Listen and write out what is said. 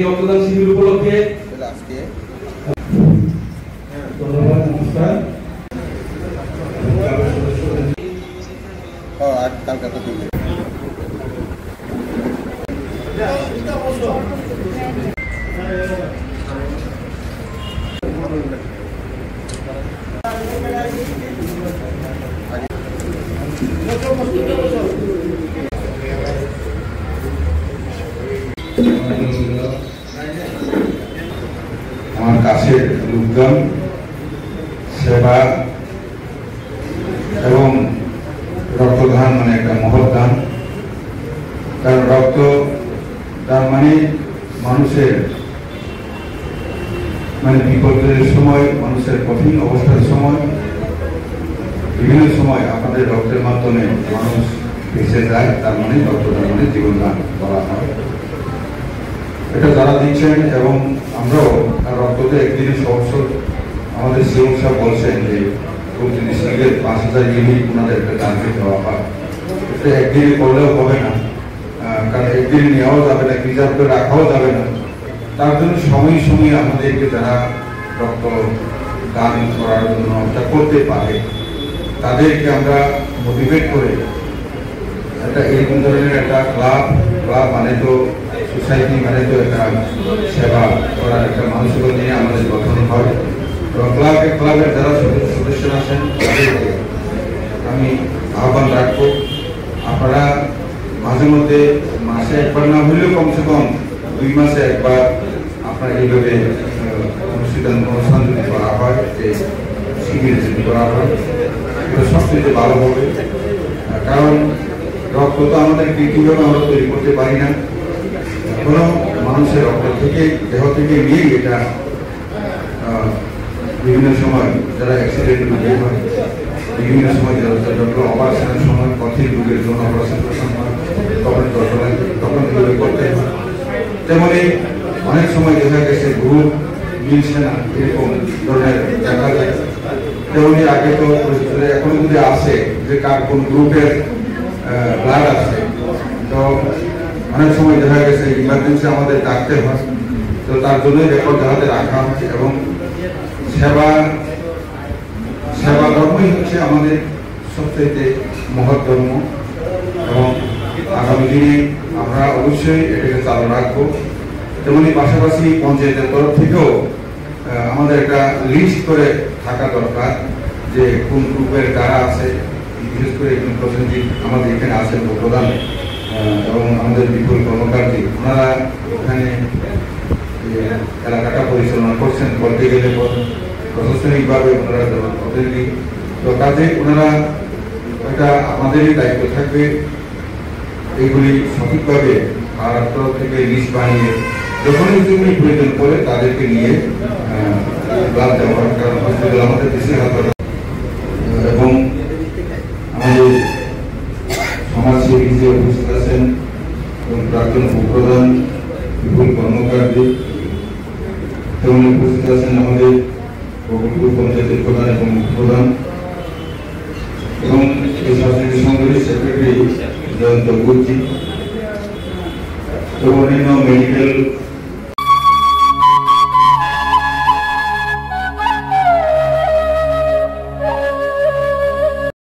রক্তদান শিবির উপলক্ষে ধন্যবাদ। নমস্কার। আমার কাছে লোকজন সেবা এবং রক্তদান মানে একটা মহৎ দান। কারণ রক্ত দান মানে মানুষের মানে বিপদের সময়, মানুষের কঠিন অবস্থার সময়, বিভিন্ন সময় আপনাদের রক্তের মাধ্যমে মানুষ বেঁচে যায়। তার মানে রক্তদান মানে জীবনদান করা হয়। এটা যারা দিচ্ছেন এবং আমরাও রক্ততে একদিনে সহস্র আমাদের শিক্ষক সাহেব বলছেন যে প্রতিটি সিলের ৫,০০০ ইউনিট ওনাদের একটা দানকে দেওয়া হয়। এটা একদিনে করলেও হবে না, কারণ একদিনে নেওয়াও যাবে না, রিজার্ভ করে রাখাও যাবে না। তার জন্য সময় সময়ে আমাদেরকে যারা রক্ত দান করার জন্য এটা করতে পারে তাদেরকে আমরা মোটিভেট করে একটা এরকম ধরনের একটা ক্লাব মানে তো সোসাইটি মানে তো একটা সেবা করার একটা মানসিকতা নিয়ে আমাদের গঠন হয়। এবং ক্লাবের যারা সদস্যরা আছেন তাদেরকে আমি আহ্বান রাখবো, আপনারা মাঝে মধ্যে মাসে একবার না হলেও কমসে কম 2 মাসে একবার আপনারা এইভাবে অনুষ্ঠান যদি করা হয়, যে শিবির যদি করা হয়, এটা সবচেয়ে ভালো হবে। কারণ রক্ত তো আমাদের কৃত্রিমভাবে আমরা তৈরি করতে পারি না। কোনো মানুষের রক্ত থেকে, দেহ থেকে নিয়ে এটা বিভিন্ন সময় যারা অ্যাক্সিডেন্ট রোগী হয়, বিভিন্ন সময় ডক্টর অপারেশনের সময়, কঠিন রোগের জন্য অপারেশন হয়, তখন এগুলো করতে হয়। তেমনি অনেক সময় দেখা গেছে গ্রুপ মিলছে না, এরকম ধরনের দেখা যায়। তেমনি আগে তো এখন যদি আসে যে কার কোন গ্রুপের ব্লাড আছে, তো অনেক সময় দেখা গেছে ইমার্জেন্সি আমাদের ডাকতে হয়। তো তার জন্যই রেকর্ড যাহাতে রাখা হচ্ছে। এবং সেবা ধর্মই হচ্ছে আমাদের সবচেয়ে মহৎ ধর্ম। এবং আগামী দিনে আমরা অবশ্যই এটাকে চালু রাখবো। তেমনি পাশাপাশি পঞ্চায়েতের তরফ থেকেও আমাদের একটা লিস্ট করে থাকা দরকার যে কোন গ্রুপের কারা আছে। বিশেষ করে একজন প্রতিনিধি আমাদের এখানে আছেন প্রধান এবং আমাদের বিপুল কর্মকারী, ওনারা এখানে এলাকাটা পরিচালনা করছেন। বলতে গেলে প্রশাসনিকভাবে ওনারা প্রতিনিধি, তো কাজে ওনারা একটা আমাদেরই দায়িত্ব থাকবে এইগুলি সঠিকভাবে আর তরফ থেকে লিস্ট বানিয়ে যখনই যেগুলি প্রয়োজন করে তাদেরকে নিয়ে ব্লাড দেওয়ার, কারণ হসপিটাল আমাদের দেশের হাসপাতাল। এবং আমাদের সমাজসেবী হিসেবে উপস্থিত আছেন এবং প্রাক্তন উপপ্রধান বিপুল কর্মকারী, তেমনি উপস্থিত আছেন আমাদের বকুলপুর পঞ্চায়েতের প্রধান এবং উপপ্রধান এবং এই সরকারি সংগঠনের সেক্রেটারি জয়ন্ত গুরজি এবং অন্যান্য মেডিকেল